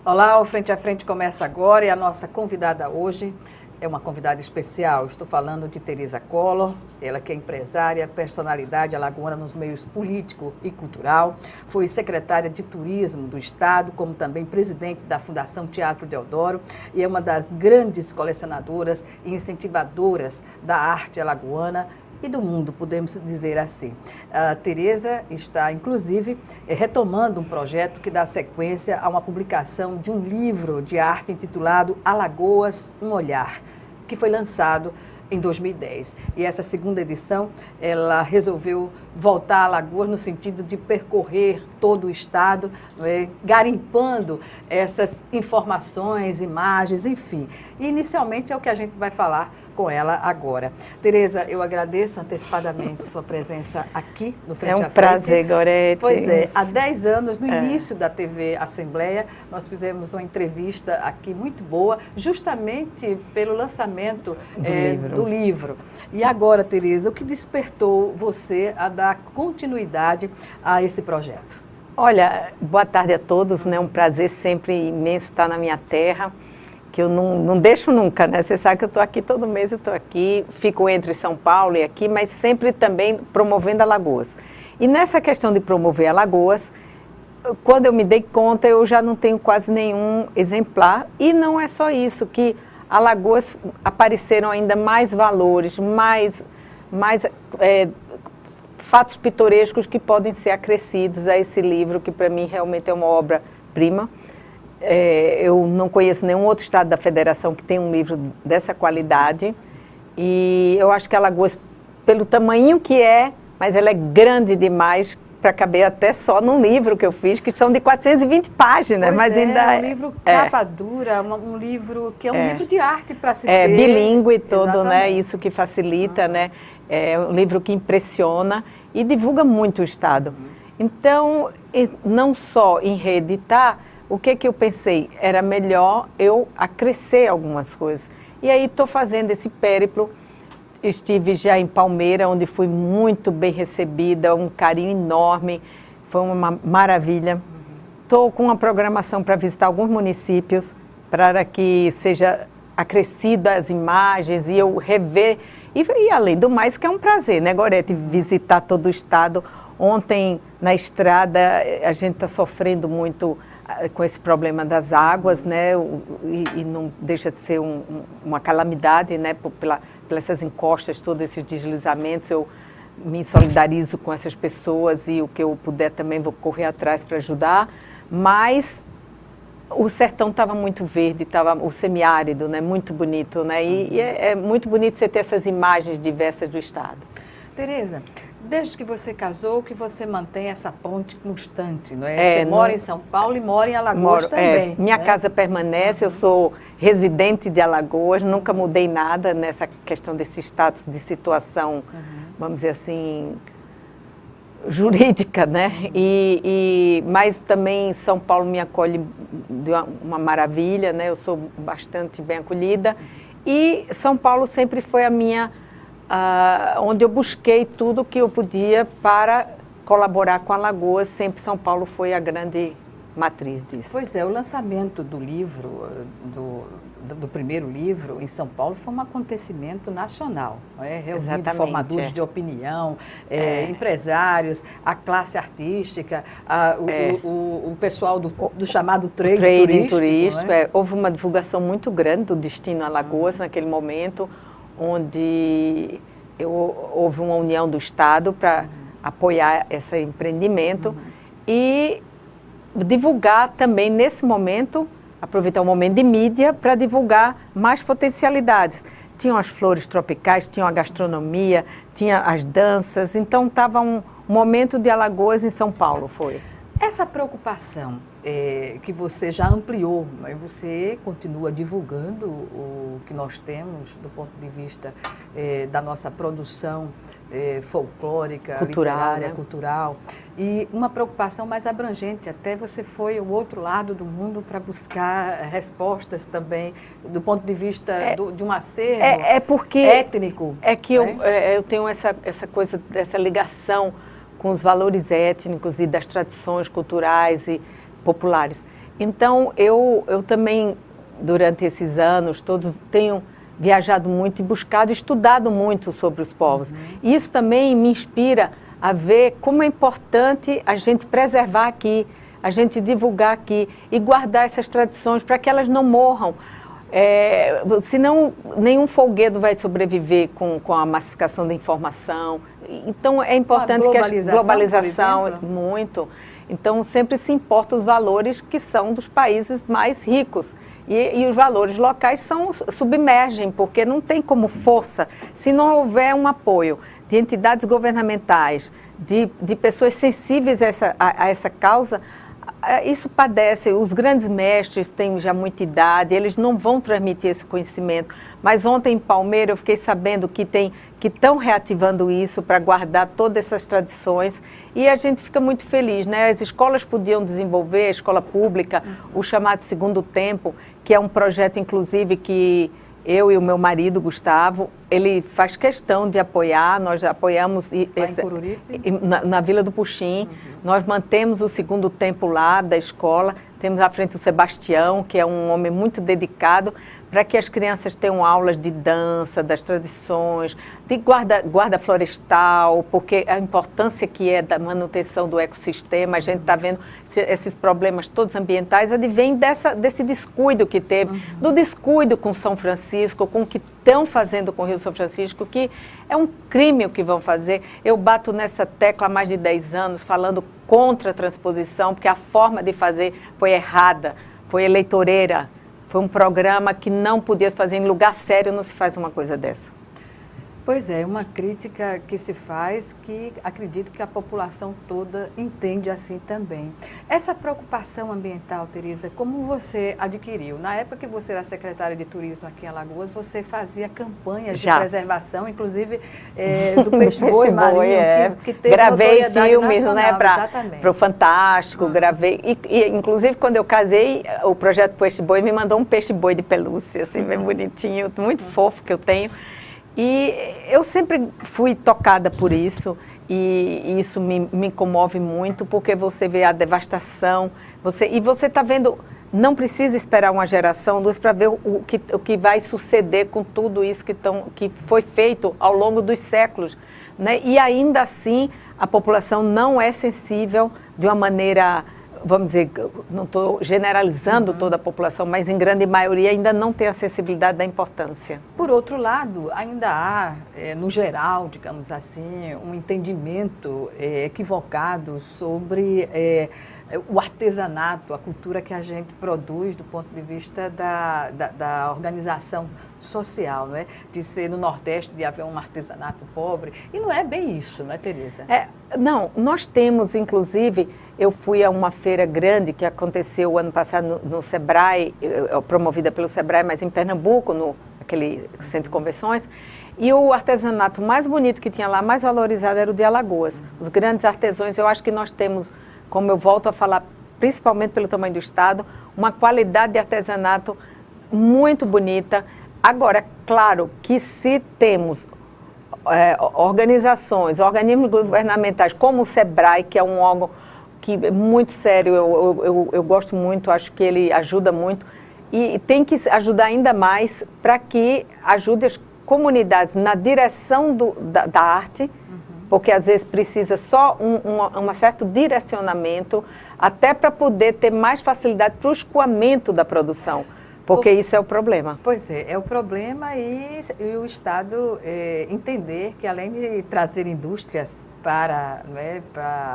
Olá, o Frente a Frente começa agora e a nossa convidada hoje é uma convidada especial. Estou falando de Tereza Collor, ela que é empresária, personalidade alagoana nos meios político e cultural, foi secretária de Turismo do Estado, como também presidente da Fundação Teatro Deodoro e é uma das grandes colecionadoras e incentivadoras da arte alagoana e do mundo, podemos dizer assim. A Tereza está, inclusive, retomando um projeto que dá sequência a uma publicação de um livro de arte intitulado Alagoas, um Olhar, que foi lançado em 2010. E essa segunda edição, ela resolveu voltar a Alagoas no sentido de percorrer todo o estado, garimpando essas informações, imagens, enfim. E inicialmente é o que a gente vai falar com ela agora. Tereza, eu agradeço antecipadamente sua presença aqui no Frente a Frente. É um prazer, Gorete. Pois é, há 10 anos, no início da TV Assembleia, nós fizemos uma entrevista aqui muito boa, justamente pelo lançamento do livro. E agora, Tereza, o que despertou você a dar continuidade a esse projeto? Olha, boa tarde a todos, né? Um prazer sempre imenso estar na minha terra, que eu não deixo nunca, né? Você sabe que eu estou aqui todo mês, eu estou aqui, fico entre São Paulo e aqui, mas sempre também promovendo Alagoas. E nessa questão de promover Alagoas, quando eu me dei conta, eu já não tenho quase nenhum exemplar, e não é só isso, que Alagoas apareceram ainda mais valores, mais fatos pitorescos que podem ser acrescidos a esse livro, que para mim realmente é uma obra-prima. Eu não conheço nenhum outro estado da federação que tenha um livro dessa qualidade, e eu acho que Alagoas, pelo tamanho que é, mas ela é grande demais para caber até só num livro que eu fiz, que são de 420 páginas. Pois mas ainda é um livro capa dura, um livro que é um livro de arte para se ter. É bilíngue todo, Exatamente. né? Isso que facilita, né? É um livro que impressiona e divulga muito o estado. Então, não só em reeditar, o que eu pensei? Era melhor eu acrescer algumas coisas. E aí estou fazendo esse périplo. Estive já em Palmeira, onde fui muito bem recebida, um carinho enorme, foi uma maravilha. Estou com uma programação para visitar alguns municípios, para que seja acrescida as imagens e eu rever. E além do mais, que é um prazer, né, Gorete, visitar todo o estado. Ontem, na estrada, a gente está sofrendo muito com esse problema das águas, né, e não deixa de ser uma calamidade, né, pelas essas encostas, todos esses deslizamentos. Eu me solidarizo com essas pessoas e o que eu puder também vou correr atrás para ajudar, mas o sertão estava muito verde, estava o semiárido, né, muito bonito, né, e é muito bonito você ter essas imagens diversas do estado. Tereza, desde que você casou, que você mantém essa ponte constante, não é? Você mora em São Paulo e mora em Alagoas também. Minha casa permanece, eu sou residente de Alagoas, nunca mudei nada nessa questão desse status de situação, vamos dizer assim, jurídica, né? Mas também São Paulo me acolhe de uma maravilha, né? Eu sou bastante bem acolhida. E São Paulo sempre foi a minha... onde eu busquei tudo que eu podia para colaborar com Alagoas, sempre São Paulo foi a grande matriz disso. Pois é, o lançamento do livro, do primeiro livro em São Paulo foi um acontecimento nacional, não é? Reunindo formadores de opinião, empresários, a classe artística, o pessoal do chamado trade turístico. Houve uma divulgação muito grande do Destino Alagoas naquele momento, onde houve uma união do Estado para apoiar esse empreendimento e divulgar também nesse momento, aproveitar o momento de mídia para divulgar mais potencialidades. Tinham as flores tropicais, tinham a gastronomia, tinha as danças, então estava um momento de Alagoas em São Paulo, foi. Essa preocupação que você já ampliou, mas você continua divulgando o que nós temos do ponto de vista da nossa produção folclórica, literária, cultural, e uma preocupação mais abrangente, até você foi ao outro lado do mundo para buscar respostas também do ponto de vista de um acervo étnico. É que eu tenho essa coisa, essa ligação com os valores étnicos e das tradições culturais e populares. Então, eu também, durante esses anos todos, tenho viajado muito e buscado, estudado muito sobre os povos. E isso também me inspira a ver como é importante a gente preservar aqui, a gente divulgar aqui e guardar essas tradições para que elas não morram. Senão, nenhum folguedo vai sobreviver com a massificação da informação. Então, é importante que a globalização, muito. Então, sempre se importa os valores que são dos países mais ricos. E os valores locais submergem, porque não tem como força, se não houver um apoio de entidades governamentais, de pessoas sensíveis a essa causa, isso padece. Os grandes mestres têm já muita idade, eles não vão transmitir esse conhecimento. Mas ontem em Palmeira eu fiquei sabendo que estão reativando isso para guardar todas essas tradições e a gente fica muito feliz, né? As escolas podiam desenvolver, a escola pública, o chamado Segundo Tempo, que é um projeto inclusive que eu e o meu marido, Gustavo, ele faz questão de apoiar, nós apoiamos na Vila do Puxim, nós mantemos o Segundo Tempo lá da escola, temos à frente o Sebastião, que é um homem muito dedicado, para que as crianças tenham aulas de dança, das tradições, de guarda florestal, porque a importância que é da manutenção do ecossistema, a gente está vendo esses problemas todos ambientais, advém desse descuido que teve, do descuido com São Francisco, com o que estão fazendo com o Rio São Francisco, que é um crime o que vão fazer. Eu bato nessa tecla há mais de 10 anos, falando contra a transposição, porque a forma de fazer foi errada, foi eleitoreira. Foi um programa que não podia se fazer em lugar sério, não se faz uma coisa dessa. Pois é, uma crítica que se faz que acredito que a população toda entende assim também. Essa preocupação ambiental, Teresa, como você adquiriu? Na época que você era secretária de turismo aqui em Alagoas, você fazia campanhas de preservação, inclusive do peixe-boi marinho, que teve gravei filmes, nacional, né, para o Fantástico, gravei. E, inclusive, quando eu casei, o projeto Peixe-Boi me mandou um peixe-boi de pelúcia, assim, bem bonitinho, muito fofo que eu tenho. E eu sempre fui tocada por isso e isso me comove muito, porque você vê a devastação, e você está vendo, não precisa esperar uma geração, duas, para ver o que vai suceder com tudo isso que foi feito ao longo dos séculos, né? E ainda assim a população não é sensível de uma maneira, vamos dizer, não estou generalizando toda a população, mas em grande maioria ainda não tem a sensibilidade da importância. Por outro lado, ainda há, no geral, digamos assim, um entendimento equivocado sobre o artesanato, a cultura que a gente produz do ponto de vista da organização social, não é? De ser no Nordeste, de haver um artesanato pobre. E não é bem isso, não é, Teresa? Não, nós temos, inclusive, eu fui a uma feira grande que aconteceu o ano passado no Sebrae, promovida pelo Sebrae, mas em Pernambuco, naquele centro de convenções, e o artesanato mais bonito que tinha lá, mais valorizado, era o de Alagoas. Os grandes artesãos, eu acho que nós temos, como eu volto a falar, principalmente pelo tamanho do estado, uma qualidade de artesanato muito bonita. Agora, claro que se temos organizações, organismos governamentais, como o Sebrae, que é um órgão que é muito sério, eu gosto muito, acho que ele ajuda muito, e tem que ajudar ainda mais para que ajude as comunidades na direção da arte, porque às vezes precisa só um certo direcionamento, até para poder ter mais facilidade para o escoamento da produção, porque isso é o problema. Pois é o problema e o Estado entender que além de trazer indústrias para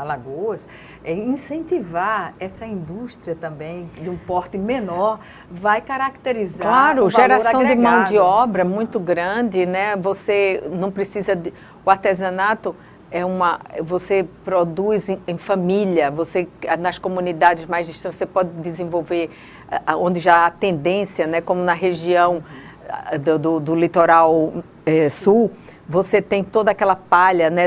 Alagoas, incentivar essa indústria também de um porte menor, vai caracterizar claro, o valor geração agregado. De mão de obra muito grande, né? Você não precisa o artesanato você produz em família, nas comunidades mais distantes você pode desenvolver onde já há tendência, né? Como na região do litoral sul. Você tem toda aquela palha, né,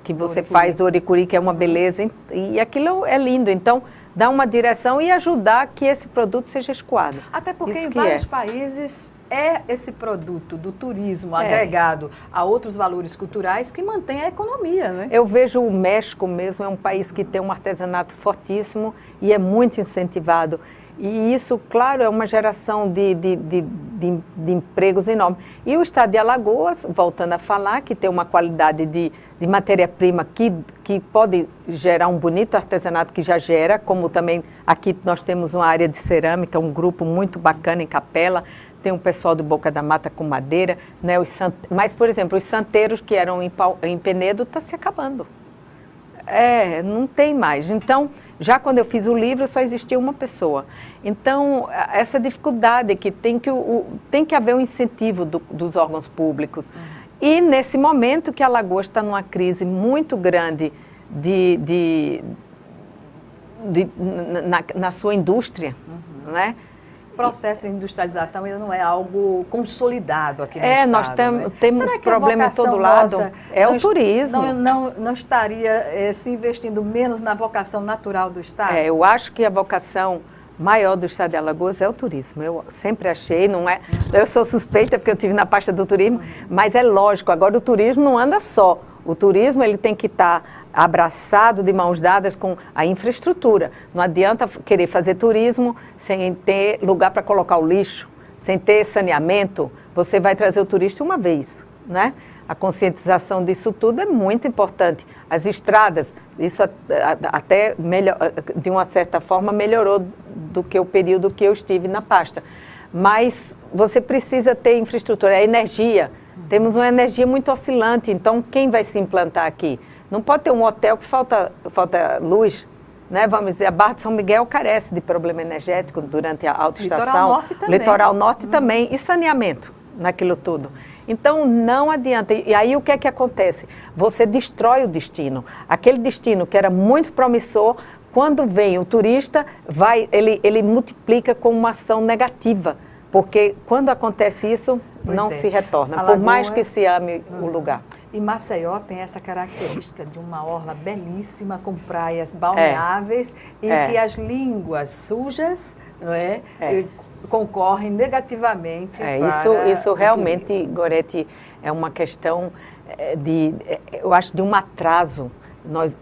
que você faz do oricuri, que é uma beleza, e aquilo é lindo. Então, dá uma direção e ajudar que esse produto seja escoado. Até porque em vários países é esse produto do turismo agregado a outros valores culturais que mantém a economia, né? Eu vejo o México mesmo, é um país que tem um artesanato fortíssimo e é muito incentivado. E isso, claro, é uma geração de empregos enorme. E o estado de Alagoas, voltando a falar, que tem uma qualidade de matéria-prima que pode gerar um bonito artesanato, que já gera, como também aqui nós temos uma área de cerâmica, um grupo muito bacana em Capela, tem um pessoal do Boca da Mata com madeira, né? Mas, por exemplo, os santeiros que eram em Penedo está se acabando. Não tem mais. Então, já quando eu fiz o livro, só existia uma pessoa. Então, essa dificuldade que tem que haver um incentivo dos órgãos públicos. E nesse momento que Alagoas está numa crise muito grande na sua indústria, né? O processo de industrialização ainda não é algo consolidado aqui no estado. Nós temos problema em todo lado. O turismo. Não estaria se investindo menos na vocação natural do estado? Eu acho que a vocação maior do estado de Alagoas é o turismo. Eu sempre achei, não é? Eu sou suspeita porque eu estive na pasta do turismo, mas é lógico, agora o turismo não anda só. O turismo ele tem que estar abraçado de mãos dadas com a infraestrutura. Não adianta querer fazer turismo sem ter lugar para colocar o lixo, sem ter saneamento. Você vai trazer o turista uma vez, né? A conscientização disso tudo é muito importante. As estradas, isso até de uma certa forma melhorou do que o período que eu estive na pasta. Mas você precisa ter infraestrutura, a energia. Temos uma energia muito oscilante, então quem vai se implantar aqui? Não pode ter um hotel que falta luz, né? Vamos dizer, a Barra de São Miguel carece de problema energético durante a autoestação. Litoral Norte também. Litoral Norte também, e saneamento naquilo tudo. Então, não adianta. E aí, o que é que acontece? Você destrói o destino. Aquele destino que era muito promissor, quando vem o turista, ele multiplica com uma ação negativa. Porque quando acontece isso, não se retorna, Alagoas, por mais que se ame o lugar. E Maceió tem essa característica de uma orla belíssima, com praias balneáveis, e que as línguas sujas, não é? Concorrem negativamente para isso realmente, Gorete, é uma questão eu acho, de um atraso. Nós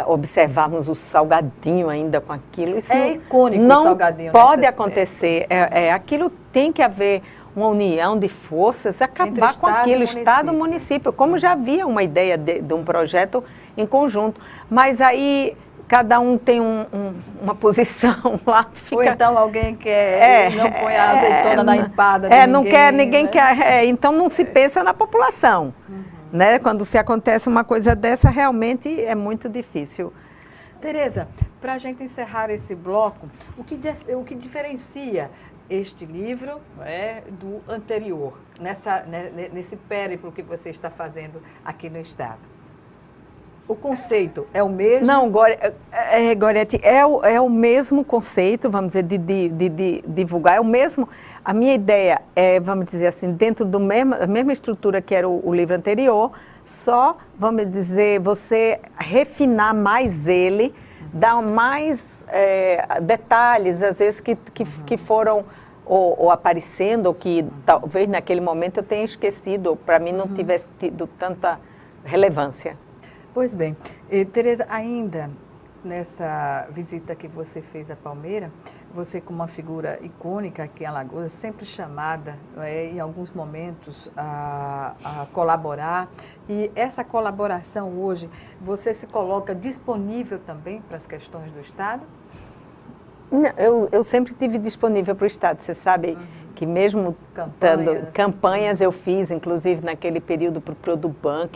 observarmos o Salgadinho ainda com aquilo. Isso icônico não o Salgadinho. Não pode acontecer. Aquilo tem que haver uma união de forças, acabar com aquilo, Estado e município. Como já havia uma ideia de um projeto em conjunto. Mas aí cada um tem uma posição lá. Ou então alguém quer não põe a azeitona na empada de ninguém. Não quer, ninguém quer. Então não se pensa na população. Né? Quando se acontece uma coisa dessa, realmente é muito difícil. Tereza, para a gente encerrar esse bloco, o que diferencia este livro do anterior, nesse périplo que você está fazendo aqui no estado? O conceito é o mesmo? Não, Gorete, é o mesmo conceito, vamos dizer, de divulgar, é o mesmo. A minha ideia é, vamos dizer assim, dentro da mesma estrutura que era o livro anterior, só, vamos dizer, você refinar mais ele, dar mais detalhes, às vezes, que foram ou aparecendo, ou que talvez naquele momento eu tenha esquecido, ou para mim não tivesse tido tanta relevância. Pois bem, Tereza, ainda nessa visita que você fez a Palmeira, você como uma figura icônica aqui em Alagoas, sempre chamada em alguns momentos a colaborar, e essa colaboração hoje, você se coloca disponível também para as questões do Estado? Não, eu sempre estive disponível para o Estado, você sabe que mesmo campanhas eu fiz, inclusive naquele período para o Produban,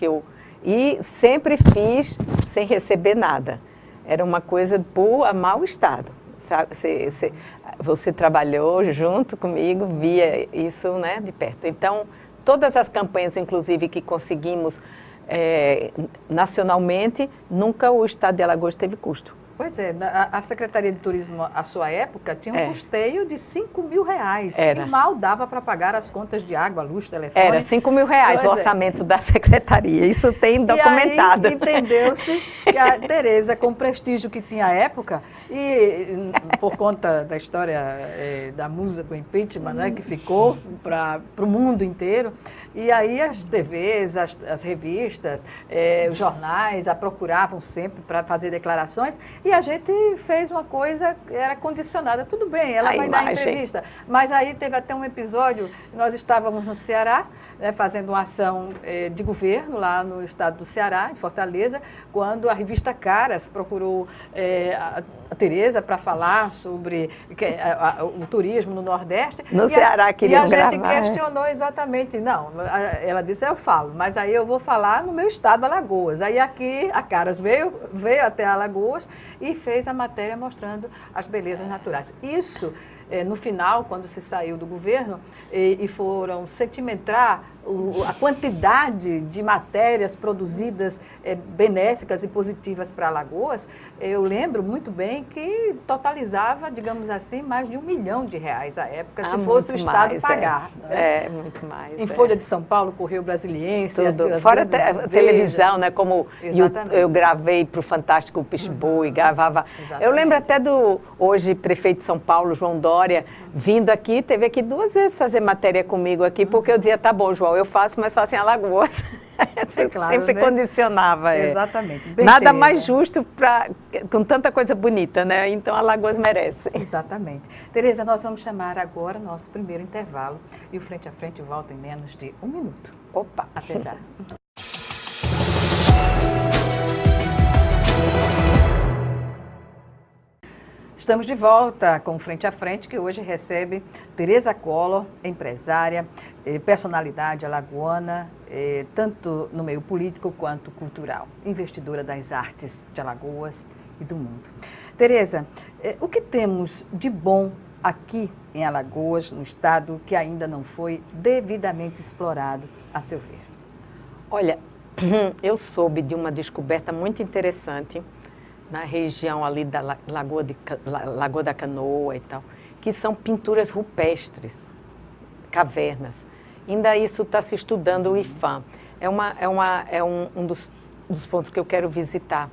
e sempre fiz sem receber nada. Era uma coisa por amar o Estado, sabe? Você trabalhou junto comigo, via isso, né, de perto. Então, todas as campanhas, inclusive, que conseguimos nacionalmente, nunca o Estado de Alagoas teve custo. Pois é, a Secretaria de Turismo, à sua época, tinha um custeio de R$ 5.000, que mal dava para pagar as contas de água, luz, telefone. Era R$ 5.000 o orçamento da Secretaria, isso tem documentado. E aí entendeu-se que a Tereza, com o prestígio que tinha à época, e por conta da história da musa com impeachment, né, que ficou para o mundo inteiro, e aí as TVs, as revistas, os jornais a procuravam sempre para fazer declarações, e a gente fez uma coisa que era condicionada. Tudo bem, ela vai dar entrevista. Mas aí teve até um episódio, nós estávamos no Ceará, né, fazendo uma ação de governo lá no estado do Ceará, em Fortaleza, quando a revista Caras procurou a Tereza para falar sobre o turismo no Nordeste. No Ceará queriam gravar. E a gente questionou exatamente. Não, ela disse, eu falo, mas aí eu vou falar no meu estado, Alagoas. Aí aqui a Caras veio até Alagoas e fez a matéria mostrando as belezas naturais. Isso, no final, quando se saiu do governo e foram sentimentar a quantidade de matérias produzidas benéficas e positivas para Alagoas, eu lembro muito bem que totalizava, digamos assim, mais de R$ 1 milhão à época, se fosse o Estado pagar. Né? Muito mais. Em Folha de São Paulo, Correio Brasiliense. Fora a televisão, né? Como eu gravei para o Fantástico Pichibu e gravava. Exatamente. Eu lembro até do hoje prefeito de São Paulo, João Dória, vindo aqui, teve aqui 2 vezes fazer matéria comigo aqui, porque eu dizia, tá bom, João, eu faço, mas faço em Alagoas. Claro, sempre né? Condicionava. Exatamente. Nada mais justo com tanta coisa bonita, né? Então Alagoas merece. Exatamente. Tereza, nós vamos chamar agora nosso primeiro intervalo e o Frente a Frente volta em menos de 1 minuto. Opa! Até já. Estamos de volta com o Frente a Frente, que hoje recebe Tereza Collor, empresária, personalidade alagoana, tanto no meio político quanto cultural, investidora das artes de Alagoas e do mundo. Tereza, o que temos de bom aqui em Alagoas, no estado, que ainda não foi devidamente explorado, a seu ver? Olha, eu soube de uma descoberta muito interessante na região ali da Lagoa da Canoa e tal, que são pinturas rupestres, cavernas. Ainda isso está se estudando o IFAM. É um dos pontos que eu quero visitar.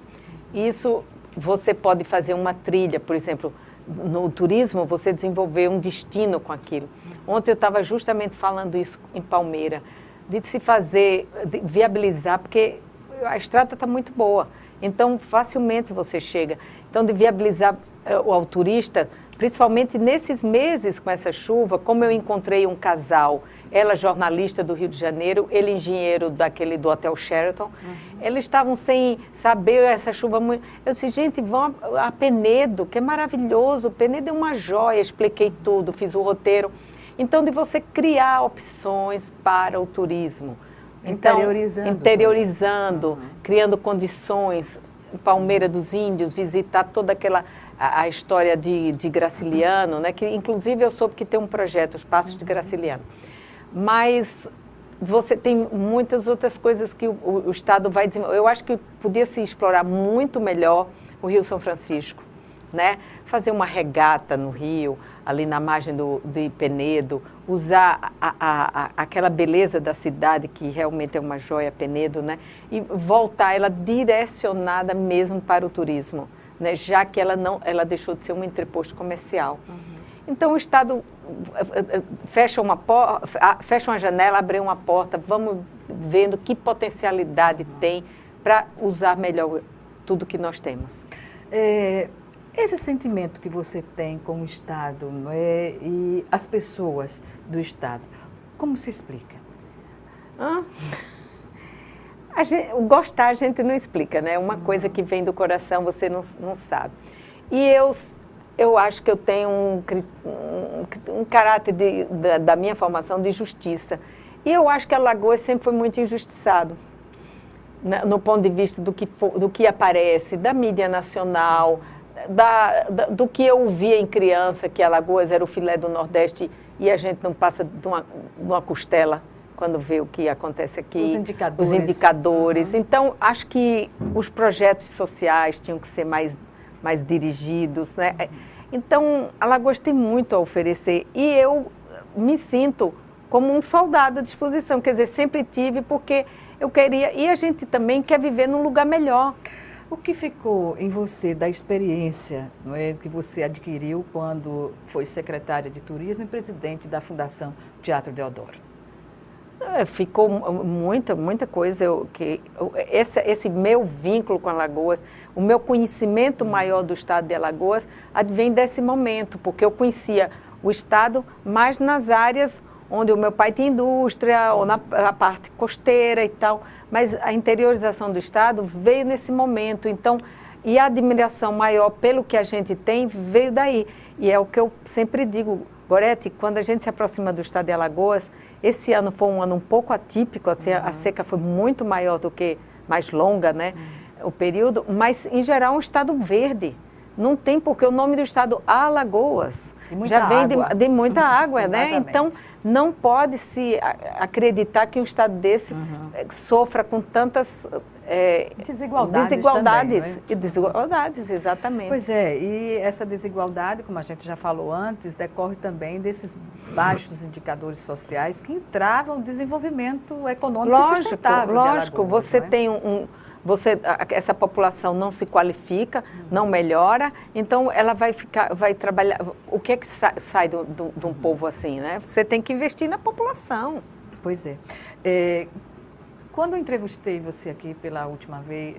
Isso você pode fazer uma trilha, por exemplo, no turismo você desenvolver um destino com aquilo. Ontem eu estava justamente falando isso em Palmeira, de se fazer, de viabilizar, porque a estrada está muito boa. Então, facilmente você chega. Então, de viabilizar ao turista, principalmente nesses meses com essa chuva, como eu encontrei um casal, ela jornalista do Rio de Janeiro, ele engenheiro do Hotel Sheraton, eles estavam sem saber essa chuva muito... Eu disse, gente, vão a Penedo, que é maravilhoso, Penedo é uma joia, expliquei tudo, fiz o roteiro. Então, de você criar opções para o turismo. Então, interiorizando, criando condições, Palmeira dos Índios, visitar toda aquela a história de Graciliano, né? Que inclusive eu soube que tem um projeto, os Passos de Graciliano. Mas você tem muitas outras coisas que o Estado vai desenvolver. Eu acho que podia se explorar muito melhor o Rio São Francisco, né? Fazer uma regata no Rio, ali na margem de Penedo, usar aquela beleza da cidade, que realmente é uma joia, Penedo, né? E voltar ela direcionada mesmo para o turismo, né? Já que ela deixou de ser um entreposto comercial. Então o Estado fecha uma janela, abre uma porta, vamos vendo que potencialidade tem para usar melhor tudo que nós temos. Esse sentimento que você tem com o Estado e as pessoas do Estado, como se explica? O gostar a gente não explica, né? Uma coisa que vem do coração você não sabe. E eu acho que eu tenho um caráter da minha formação de justiça. E eu acho que Alagoas sempre foi muito injustiçado, no ponto de vista do que aparece, da mídia nacional, do que eu via em criança, que Alagoas era o filé do Nordeste e a gente não passa de uma costela quando vê o que acontece aqui. Os indicadores. Então, acho que os projetos sociais tinham que ser mais mais dirigidos, né? Então, Alagoas tem muito a oferecer e eu me sinto como um soldado à disposição, quer dizer, sempre tive porque eu queria, e a gente também quer viver num lugar melhor. O que ficou em você da experiência, não é, que você adquiriu quando foi secretária de Turismo e presidente da Fundação Teatro Deodoro? Ficou muita coisa, esse meu vínculo com Alagoas, o meu conhecimento maior do estado de Alagoas advém desse momento, porque eu conhecia o estado mais nas áreas onde o meu pai tem indústria, ou na parte costeira e tal, mas a interiorização do estado veio nesse momento, então, e a admiração maior pelo que a gente tem veio daí, e é o que eu sempre digo, Gorete, quando a gente se aproxima do estado de Alagoas, esse ano foi um ano um pouco atípico, assim, a seca foi muito maior do que, mais longa, né, o período, mas em geral é um estado verde. Não tem porque o nome do estado Alagoas já vem de muita água, né? Então não pode se acreditar que um estado desse sofra com tantas desigualdades também, não é? E desigualdades, exatamente. Pois é, e essa desigualdade, como a gente já falou antes, decorre também desses baixos indicadores sociais que entravam o desenvolvimento econômico e sustentável. Lógico, Alagoas, você não é? tem essa população não se qualifica, não melhora, então ela vai trabalhar. O que é que sai de um povo assim, né? Você tem que investir na população. Pois é. Quando eu entrevistei você aqui pela última vez,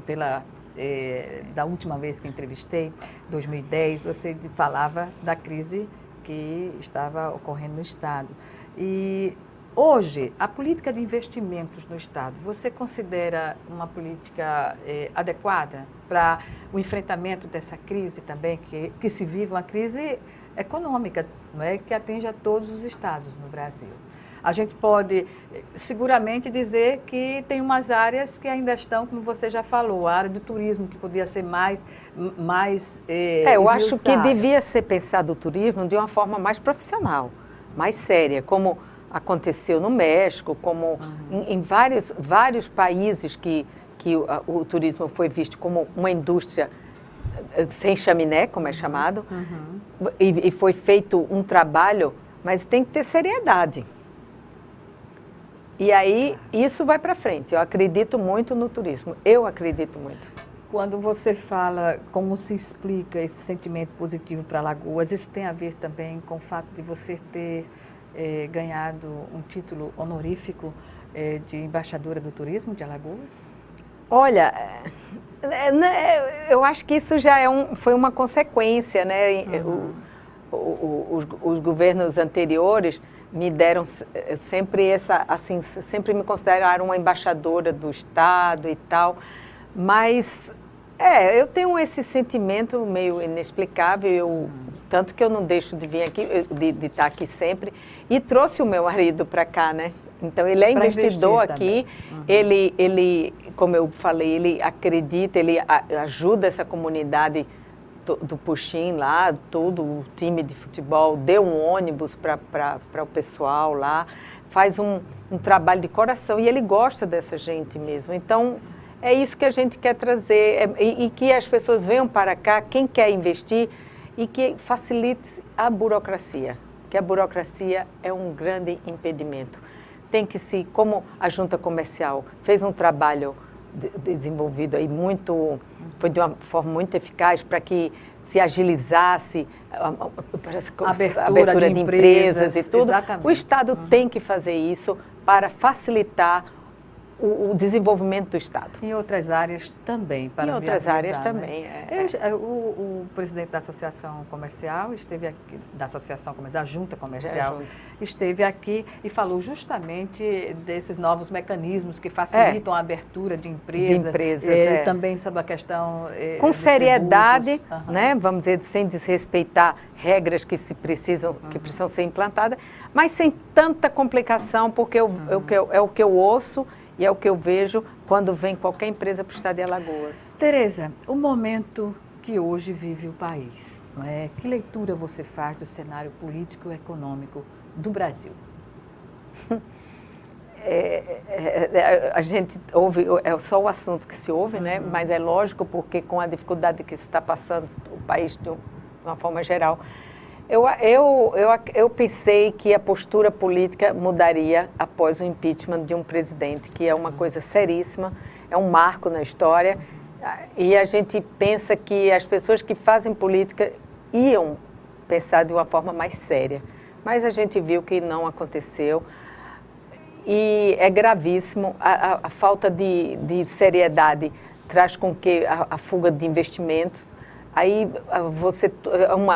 da última vez que entrevistei, 2010, você falava da crise que estava ocorrendo no estado. E hoje, a política de investimentos no estado, você considera uma política adequada para o enfrentamento dessa crise também, que se vive uma crise econômica, não é, que atinge a todos os estados no Brasil? A gente pode seguramente dizer que tem umas áreas que ainda estão, como você já falou, a área do turismo, que podia ser mais eu acho que devia ser pensado o turismo de uma forma mais profissional, mais séria, como aconteceu no México, como em vários países que o turismo foi visto como uma indústria sem chaminé, como é chamado, e foi feito um trabalho, mas tem que ter seriedade. E aí, isso vai para frente. Eu acredito muito no turismo. Eu acredito muito. Quando você fala como se explica esse sentimento positivo para Alagoas, isso tem a ver também com o fato de você ter ganhado um título honorífico de embaixadora do turismo de Alagoas? Olha, eu acho que isso já foi uma consequência, né? Os governos anteriores me deram sempre sempre me consideraram uma embaixadora do estado e tal, mas eu tenho esse sentimento meio inexplicável, tanto que eu não deixo de vir aqui, de estar aqui sempre, e trouxe o meu marido para cá, né? Então ele é investidor aqui, ele, como eu falei, ele acredita, ele ajuda essa comunidade do Puxim lá, todo o time de futebol, deu um ônibus para o pessoal lá, faz um trabalho de coração e ele gosta dessa gente mesmo. Então, é isso que a gente quer trazer e que as pessoas venham para cá, quem quer investir, e que facilite a burocracia, que a burocracia é um grande impedimento. Tem que como a junta comercial fez um trabalho desenvolvido aí foi de uma forma muito eficaz para que se agilizasse a abertura de empresas e tudo. Exatamente. O Estado tem que fazer isso para facilitar o desenvolvimento do Estado. Em outras áreas também, para em outras áreas também. O presidente da Associação Comercial esteve aqui, da Junta Comercial, esteve aqui e falou justamente desses novos mecanismos que facilitam a abertura de empresas. Também sobre a questão com seriedade, né? Vamos dizer, sem desrespeitar regras que precisam ser implantadas, mas sem tanta complicação, porque é o que eu ouço e é o que eu vejo quando vem qualquer empresa para o estado de Alagoas. Tereza, o momento que hoje vive o país, não é? Que leitura você faz do cenário político e econômico do Brasil? a gente ouve, é só o assunto que se ouve, né? Mas é lógico, porque com a dificuldade que se está passando o país de uma forma geral, eu pensei que a postura política mudaria após o impeachment de um presidente, que é uma coisa seríssima, é um marco na história, e a gente pensa que as pessoas que fazem política iam pensar de uma forma mais séria, mas a gente viu que não aconteceu. E é gravíssimo, a falta de seriedade traz com que a fuga de investimentos, aí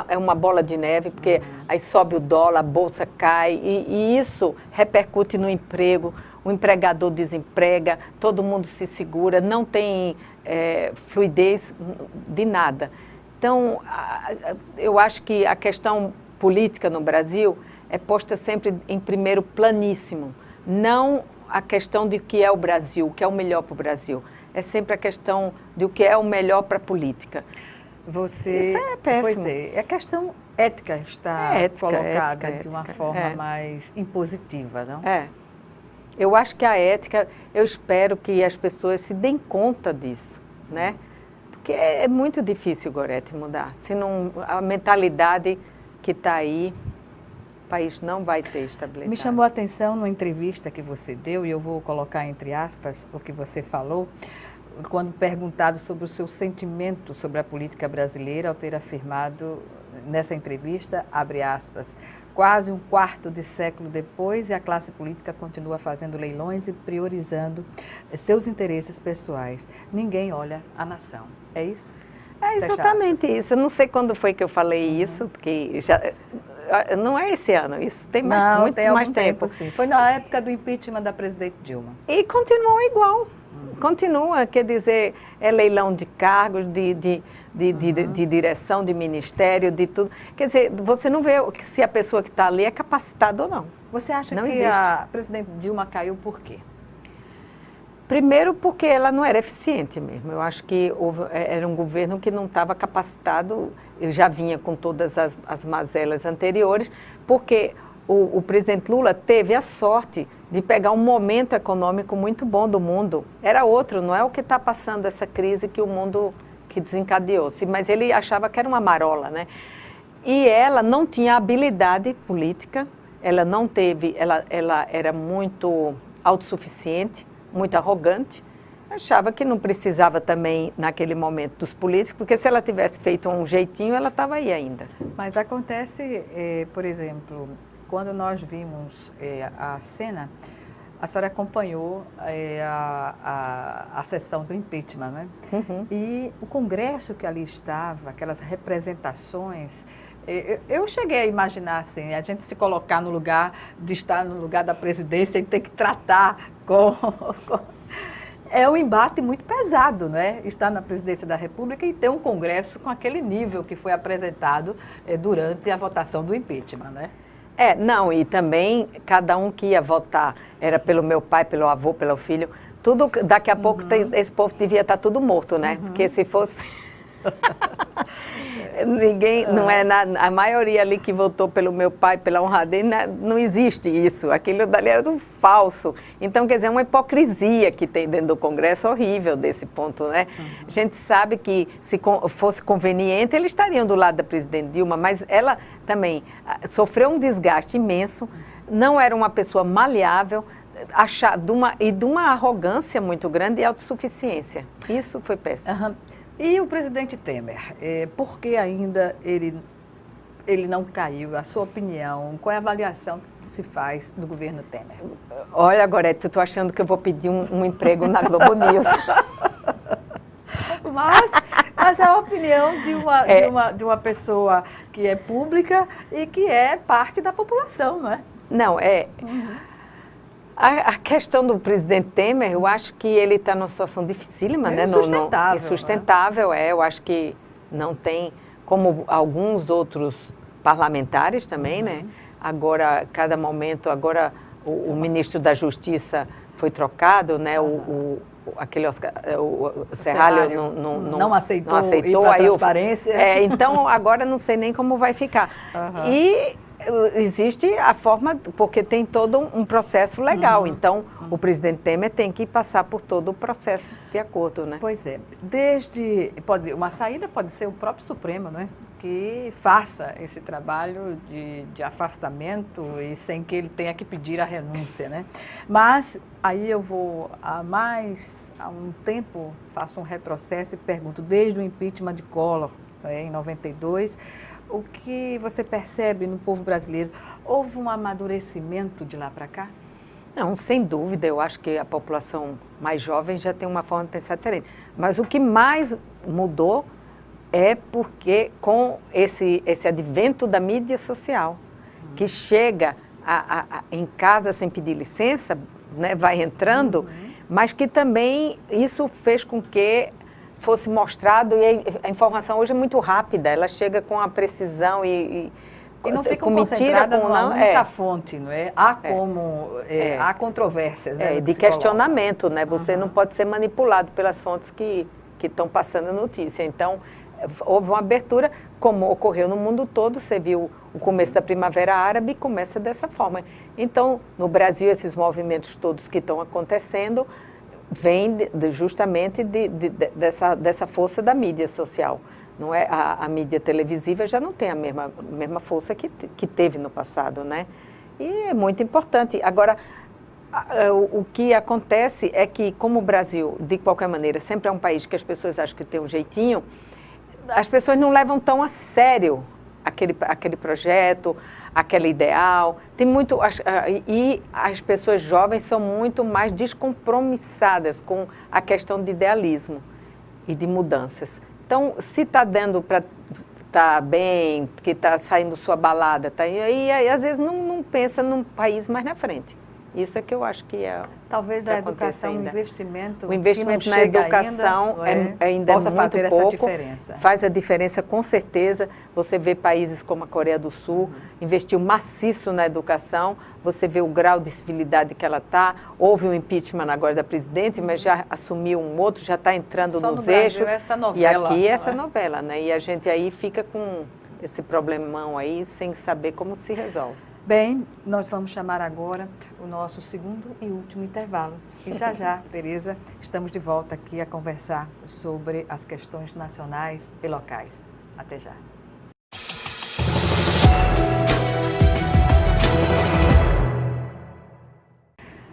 é uma bola de neve, porque aí sobe o dólar, a bolsa cai, e isso repercute no emprego, o empregador desemprega, todo mundo se segura, não tem fluidez de nada. Então, eu acho que a questão política no Brasil é posta sempre em primeiro planíssimo. Não a questão de o que é o Brasil, o que é o melhor para o Brasil. É sempre a questão de o que é o melhor para a política. Isso é péssimo. Pois é, a questão ética está colocada de uma forma mais impositiva, não? Eu acho que a ética, eu espero que as pessoas se deem conta disso, né? Porque é muito difícil, Gorete, mudar. Se não, a mentalidade que está aí, o país não vai ter estabilidade. Me chamou a atenção numa entrevista que você deu, e eu vou colocar entre aspas o que você falou, quando perguntado sobre o seu sentimento sobre a política brasileira, ao ter afirmado nessa entrevista, abre aspas, quase um quarto de século depois e a classe política continua fazendo leilões e priorizando seus interesses pessoais. Ninguém olha a nação. É isso? É exatamente isso. Eu não sei quando foi que eu falei isso, porque já... Não é esse ano, isso tem muito mais tempo. Sim. Foi na época do impeachment da presidente Dilma. E continuou igual. Continua, quer dizer, é leilão de cargos, de direção, de ministério, de tudo. Quer dizer, você não vê se a pessoa que está ali é capacitada ou não. Você acha que a presidente Dilma caiu por quê? Primeiro porque ela não era eficiente mesmo. Eu acho que era um governo que não estava capacitado, eu já vinha com todas as mazelas anteriores, porque o presidente Lula teve a sorte de pegar um momento econômico muito bom do mundo. Era outro, não é o que está passando essa crise que o mundo que desencadeou-se, mas ele achava que era uma marola, né? E ela não tinha habilidade política, ela não teve, ela era muito autossuficiente, muito arrogante, achava que não precisava também, naquele momento, dos políticos, porque se ela tivesse feito um jeitinho, ela estava aí ainda. Mas acontece, por exemplo, quando nós vimos a cena, a senhora acompanhou a sessão do impeachment, né? Uhum. E o Congresso que ali estava, aquelas representações... Eu cheguei a imaginar assim, a gente se colocar no lugar de estar no lugar da presidência e ter que tratar com... É um embate muito pesado, né? Estar na presidência da República e ter um Congresso com aquele nível que foi apresentado durante a votação do impeachment, né? Não, e também cada um que ia votar, era pelo meu pai, pelo avô, pelo filho, tudo, daqui a pouco esse povo devia estar tudo morto, né? Porque se fosse... Ninguém, não é a maioria ali que votou pelo meu pai, pela honradez, não existe isso, aquilo dali era tudo falso. Então, quer dizer, é uma hipocrisia que tem dentro do Congresso horrível desse ponto, né? A gente sabe que se fosse conveniente, eles estariam do lado da presidente Dilma, mas ela também sofreu um desgaste imenso, não era uma pessoa maleável, de uma arrogância muito grande e autossuficiência. Isso foi péssimo. Uhum. E o presidente Temer, por que ainda ele não caiu? A sua opinião, qual é a avaliação que se faz do governo Temer? Olha, Gorete, eu estou achando que eu vou pedir um emprego na Globo News. Mas é a opinião de uma pessoa que é pública e que é parte da população, não é? Não, A questão do presidente Temer, eu acho que ele está numa situação dificílima, né? Insustentável. Insustentável, eu acho que não tem, como alguns outros parlamentares também, né? Agora, cada momento, o ministro da Justiça foi trocado, né? O Serralho não aceitou ir para a transparência. Então, agora não sei nem como vai ficar. E existe a forma, porque tem todo um processo legal. Então, o presidente Temer tem que passar por todo o processo de acordo, né? Pois é. Uma saída pode ser o próprio Supremo, não é? Que faça esse trabalho de afastamento e sem que ele tenha que pedir a renúncia, né? Mas aí eu vou há um tempo, faço um retrocesso e pergunto, desde o impeachment de Collor, em 92, o que você percebe no povo brasileiro? Houve um amadurecimento de lá para cá? Não, sem dúvida, eu acho que a população mais jovem já tem uma forma de pensar diferente. Mas o que mais mudou é porque com esse advento da mídia social, que chega em casa sem pedir licença, né, vai entrando, mas que também isso fez com que fosse mostrado, e a informação hoje é muito rápida, ela chega com a precisão e não fica com concentrada mentira, numa única fonte, não é? Há controvérsias, né, de questionamento, né? Você não pode ser manipulado pelas fontes que estão passando a notícia. Então, houve uma abertura, como ocorreu no mundo todo, você viu o começo da Primavera Árabe, começa dessa forma. Então, no Brasil, esses movimentos todos que estão acontecendo vêm justamente dessa força da mídia social. Não é? A mídia televisiva já não tem a mesma força que teve no passado, né? E é muito importante. Agora, o que acontece é que, como o Brasil, de qualquer maneira, sempre é um país que as pessoas acham que tem um jeitinho, as pessoas não levam tão a sério aquele projeto, aquele ideal. E as pessoas jovens são muito mais descompromissadas com a questão de idealismo e de mudanças. Então, se está dando para estar bem, que está saindo sua balada, aí às vezes não pensa num país mais na frente. Isso é que eu acho que é. Talvez a educação, o investimento na educação ainda possa é muito fazer pouco, essa diferença. Faz a diferença com certeza. Você vê países como a Coreia do Sul, investiu maciço na educação, você vê o grau de civilidade que ela está. Houve um impeachment agora da presidente, mas já assumiu um outro, já está entrando nos eixos. Essa novela, e aqui essa novela, né? E a gente aí fica com esse problemão aí, sem saber como se resolve. Bem, nós vamos chamar agora o nosso segundo e último intervalo. E já, Tereza, estamos de volta aqui a conversar sobre as questões nacionais e locais. Até já.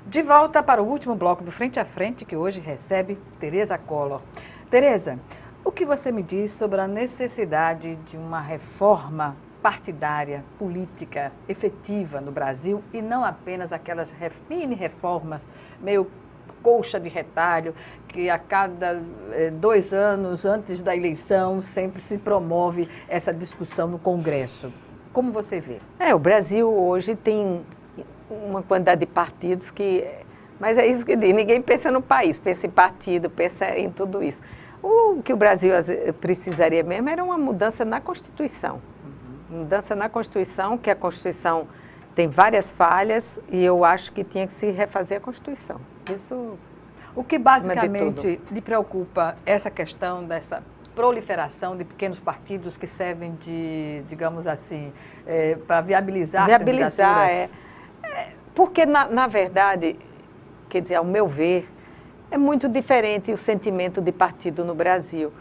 De volta para o último bloco do Frente a Frente, que hoje recebe Tereza Collor. Tereza, o que você me diz sobre a necessidade de uma reforma partidária, política, efetiva no Brasil e não apenas aquelas mini-reformas meio colcha de retalho que a cada 2 anos antes da eleição sempre se promove essa discussão no Congresso. Como você vê? O Brasil hoje tem uma quantidade de partidos mas é isso que diz, ninguém pensa no país, pensa em partido, pensa em tudo isso. O que o Brasil precisaria mesmo era uma mudança na Constituição. Mudança na Constituição, que a Constituição tem várias falhas e eu acho que tinha que se refazer a Constituição. Isso. O que basicamente lhe preocupa essa questão dessa proliferação de pequenos partidos que servem de, digamos assim, para viabilizar candidaturas? Porque, na verdade, quer dizer, ao meu ver, é muito diferente o sentimento de partido no Brasil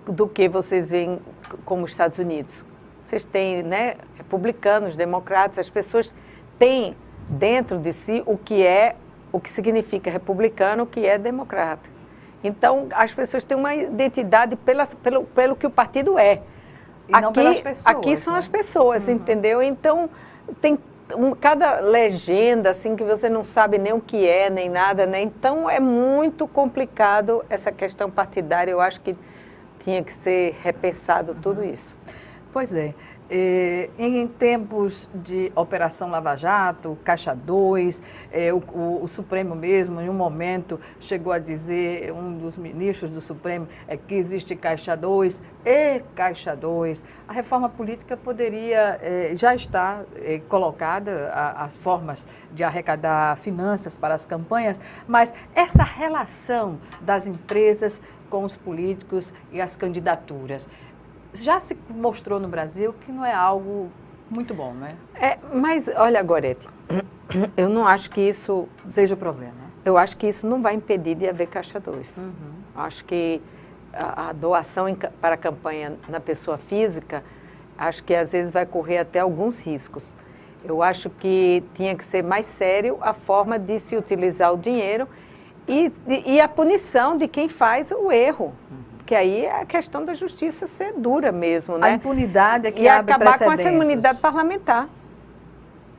do que vocês veem como os Estados Unidos. Vocês têm, né, republicanos, democratas, as pessoas têm dentro de si o que significa republicano, o que é democrata. Então, as pessoas têm uma identidade pelo que o partido é. E não pelas pessoas. Aqui são as pessoas, entendeu? Então, tem cada legenda, assim, que você não sabe nem o que é, nem nada, né? Então, é muito complicado essa questão partidária. Eu acho que tinha que ser repensado tudo isso. Pois é. Em tempos de Operação Lava Jato, Caixa 2, o Supremo mesmo, em um momento, chegou a dizer, um dos ministros do Supremo, que existe Caixa 2 e Caixa 2. A reforma política poderia já estar colocada, as formas de arrecadar finanças para as campanhas, mas essa relação das empresas com os políticos e as candidaturas, já se mostrou no Brasil que não é algo Muito bom, né? Mas, olha, Gorete, eu não acho que isso... Seja o problema. Eu acho que isso não vai impedir de haver Caixa 2. Acho que a doação para a campanha na pessoa física, acho que às vezes vai correr até alguns riscos. Eu acho que tinha que ser mais sério a forma de se utilizar o dinheiro e a punição de quem faz o erro. Porque aí é a questão da justiça ser dura mesmo, né? A impunidade é que e abre acabar com precedentes. essa imunidade parlamentar.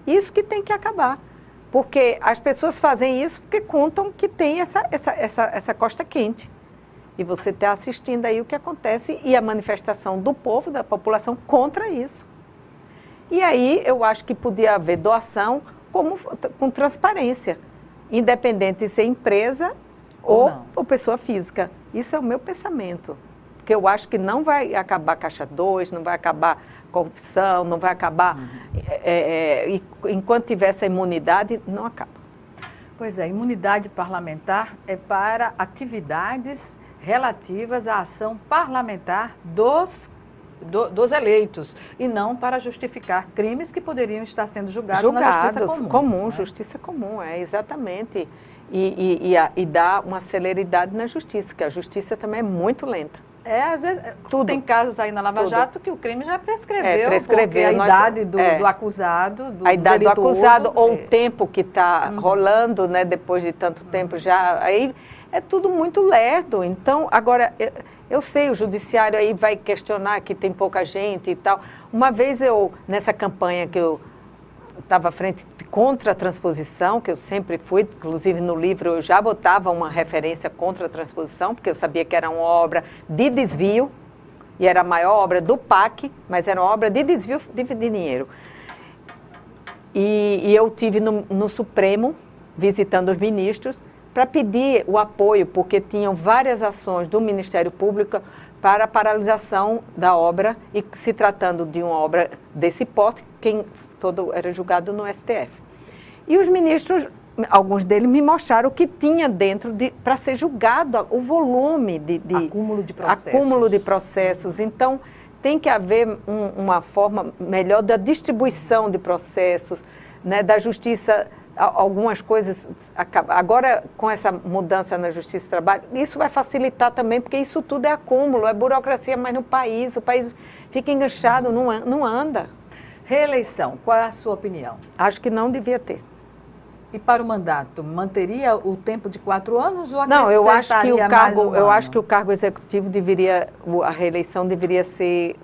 Isso que tem que acabar. Porque as pessoas fazem isso porque contam que tem essa costa quente. E você está assistindo aí o que acontece e a manifestação do povo, da população, contra isso. E aí eu acho que podia haver doação com transparência, independente de ser empresa ou pessoa física. Isso é o meu pensamento. Porque eu acho que não vai acabar Caixa 2, não vai acabar corrupção, não vai acabar... enquanto tiver essa imunidade, não acaba. Pois é, imunidade parlamentar é para atividades relativas à ação parlamentar dos eleitos e não para justificar crimes que poderiam estar sendo julgados na justiça comum. Né? Justiça comum, exatamente. E dá uma celeridade na justiça, que a justiça também é muito lenta. Às vezes, tem casos aí na Lava Jato que o crime já prescreveu, porque a idade do acusado, a idade do acusado ou o tempo tempo que está rolando, né, depois de tanto tempo já, aí é tudo muito lerdo. Então, agora, eu sei, o judiciário aí vai questionar que tem pouca gente e tal. Uma vez nessa campanha que eu estava à frente contra a transposição, que eu sempre fui, inclusive no livro eu já botava uma referência contra a transposição, porque eu sabia que era uma obra de desvio, e era a maior obra do PAC, mas era uma obra de desvio de dinheiro. E eu tive no Supremo, visitando os ministros, para pedir o apoio, porque tinham várias ações do Ministério Público para a paralisação da obra, e se tratando de uma obra desse porte, quem todo era julgado no STF. E os ministros, alguns deles me mostraram o que tinha dentro para ser julgado, o volume de acúmulo de processos. Acúmulo de processos. Então, tem que haver uma forma melhor da distribuição de processos, né, da justiça. Algumas coisas, agora com essa mudança na Justiça do Trabalho, isso vai facilitar também, porque isso tudo é acúmulo, é burocracia, mas no país, o país fica enganchado, não anda. Reeleição, qual é a sua opinião? Acho que não devia ter. E para o mandato, manteria o tempo de 4 anos ou não, eu acho que eu acho que o cargo executivo deveria, a reeleição deveria ser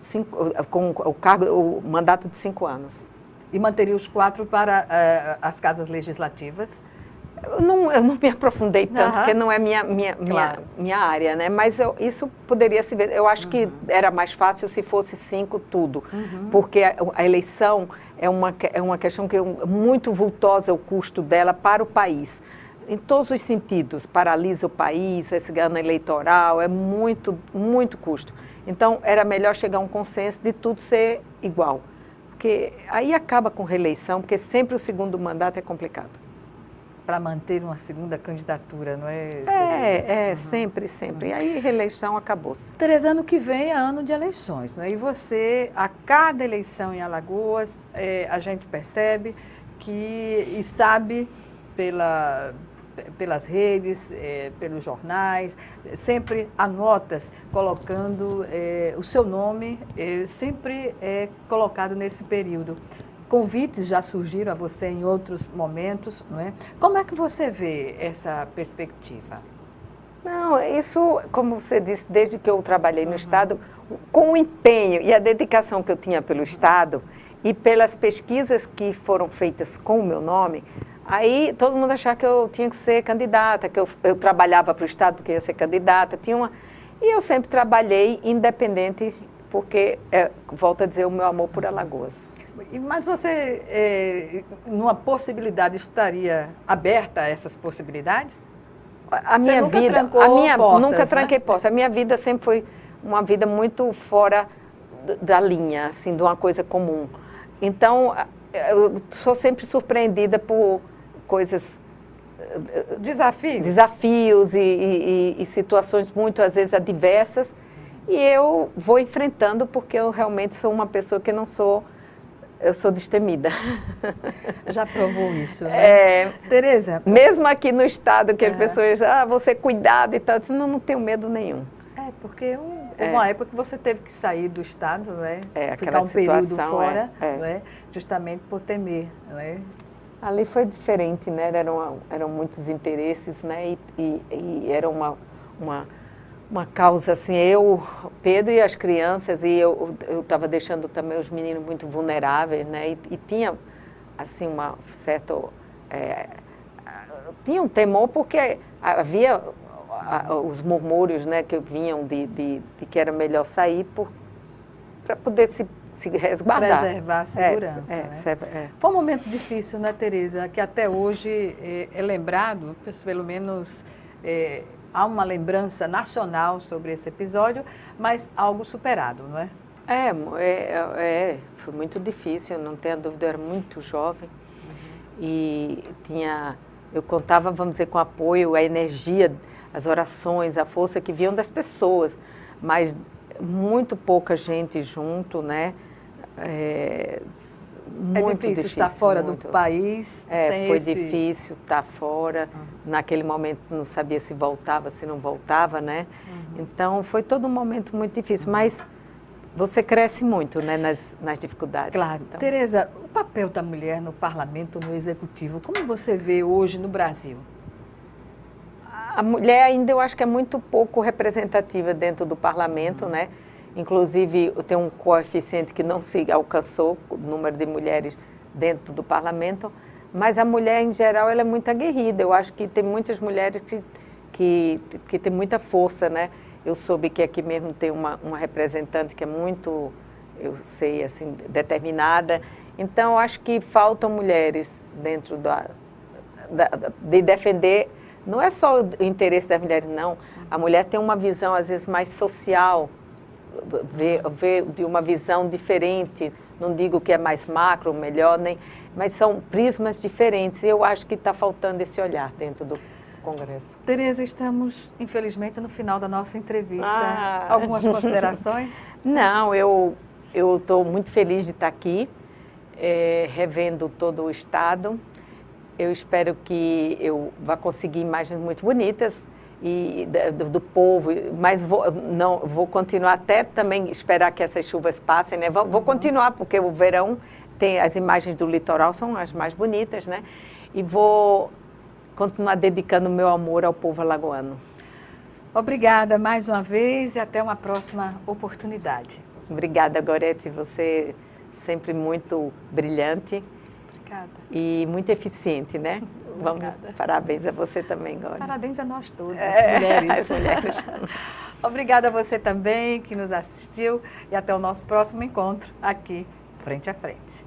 o mandato de 5 anos. E manteria os 4 para as casas legislativas? Eu não me aprofundei tanto, porque não é minha área, né? Mas isso poderia se ver. Eu acho que era mais fácil se fosse 5 tudo, porque a eleição é uma questão que é muito vultosa, o custo dela para o país. Em todos os sentidos, paralisa o país, esse ano eleitoral, é muito, muito custo. Então, era melhor chegar a um consenso de tudo ser igual. Porque aí acaba com reeleição, porque sempre o segundo mandato é complicado. Para manter uma segunda candidatura, não é? Sempre. E aí reeleição acabou-se. Tereza, ano que vem é ano de eleições, né? E você, a cada eleição em Alagoas, a gente percebe e sabe pelas redes, pelos jornais, sempre há notas colocando o seu nome, sempre é colocado nesse período. Convites já surgiram a você em outros momentos, não é? Como é que você vê essa perspectiva? Não, isso, como você disse, desde que eu trabalhei no Estado, com o empenho e a dedicação que eu tinha pelo Estado e pelas pesquisas que foram feitas com o meu nome, aí todo mundo achava que eu tinha que ser candidata, que eu trabalhava para o Estado porque ia ser candidata, e eu sempre trabalhei independente, porque, volto a dizer, o meu amor por Alagoas. Mas você, numa possibilidade, estaria aberta a essas possibilidades? A minha nunca vida, trancou portas, nunca tranquei né? portas. A minha vida sempre foi uma vida muito fora da linha, assim, de uma coisa comum. Então, eu sou sempre surpreendida por coisas... Desafios e situações muito, às vezes, adversas. E eu vou enfrentando porque eu realmente sou uma pessoa que não sou eu sou destemida. Já provou isso, né? Tereza? Mesmo aqui no estado, que as pessoas, você cuidado e tal, eu disse, não tenho medo nenhum. Porque houve uma época que você teve que sair do estado, né? Ficar um situação, período fora, né? Justamente por temer, né? Ali foi diferente, né? Eram muitos interesses, né? E era uma causa assim, Pedro e as crianças, e eu estava deixando também os meninos muito vulneráveis, né? E tinha, assim, uma certa... tinha um temor porque havia os murmúrios, né, que vinham de que era melhor sair para poder se resguardar. Preservar a segurança, né? Foi um momento difícil, né, Tereza? Que até hoje é lembrado, pelo menos há uma lembrança nacional sobre esse episódio, mas algo superado, não é? Foi muito difícil, não tenho dúvida, eu era muito jovem. E eu contava, vamos dizer, com o apoio, a energia, as orações, a força que vinham das pessoas, mas muito pouca gente junto, né? Muito difícil estar fora do país. Foi difícil estar fora. Naquele momento não sabia se voltava, se não voltava, né? Então foi todo um momento muito difícil, mas você cresce muito, né, nas dificuldades. Claro. Então... Tereza, o papel da mulher no parlamento, no executivo, como você vê hoje no Brasil? A mulher ainda eu acho que é muito pouco representativa dentro do parlamento, né? Inclusive, tem um coeficiente que não se alcançou, o número de mulheres dentro do parlamento, mas a mulher, em geral, ela é muito aguerrida. Eu acho que tem muitas mulheres que têm muita força, né? Eu soube que aqui mesmo tem uma representante que é muito, eu sei, assim, determinada. Então, eu acho que faltam mulheres dentro de defender. Não é só o interesse das mulheres, não. A mulher tem uma visão, às vezes, mais social, vê de uma visão diferente. Não digo que é mais macro, melhor, mas são prismas diferentes. E eu acho que está faltando esse olhar dentro do Congresso. Tereza, estamos, infelizmente, no final da nossa entrevista. Algumas considerações? Não, eu estou muito feliz de estar aqui, revendo todo o Estado. Eu espero que eu vá conseguir imagens muito bonitas do povo, mas vou continuar até também esperar que essas chuvas passem, né? Vou continuar, porque o verão tem as imagens do litoral, são as mais bonitas, né? E vou continuar dedicando o meu amor ao povo alagoano. Obrigada mais uma vez e até uma próxima oportunidade. Obrigada, Gorete, você sempre muito brilhante. Obrigada. E muito eficiente, né? Parabéns a você também, Gorete. Parabéns a nós todas, mulheres. Mulheres. Obrigada a você também que nos assistiu e até o nosso próximo encontro aqui, frente a frente.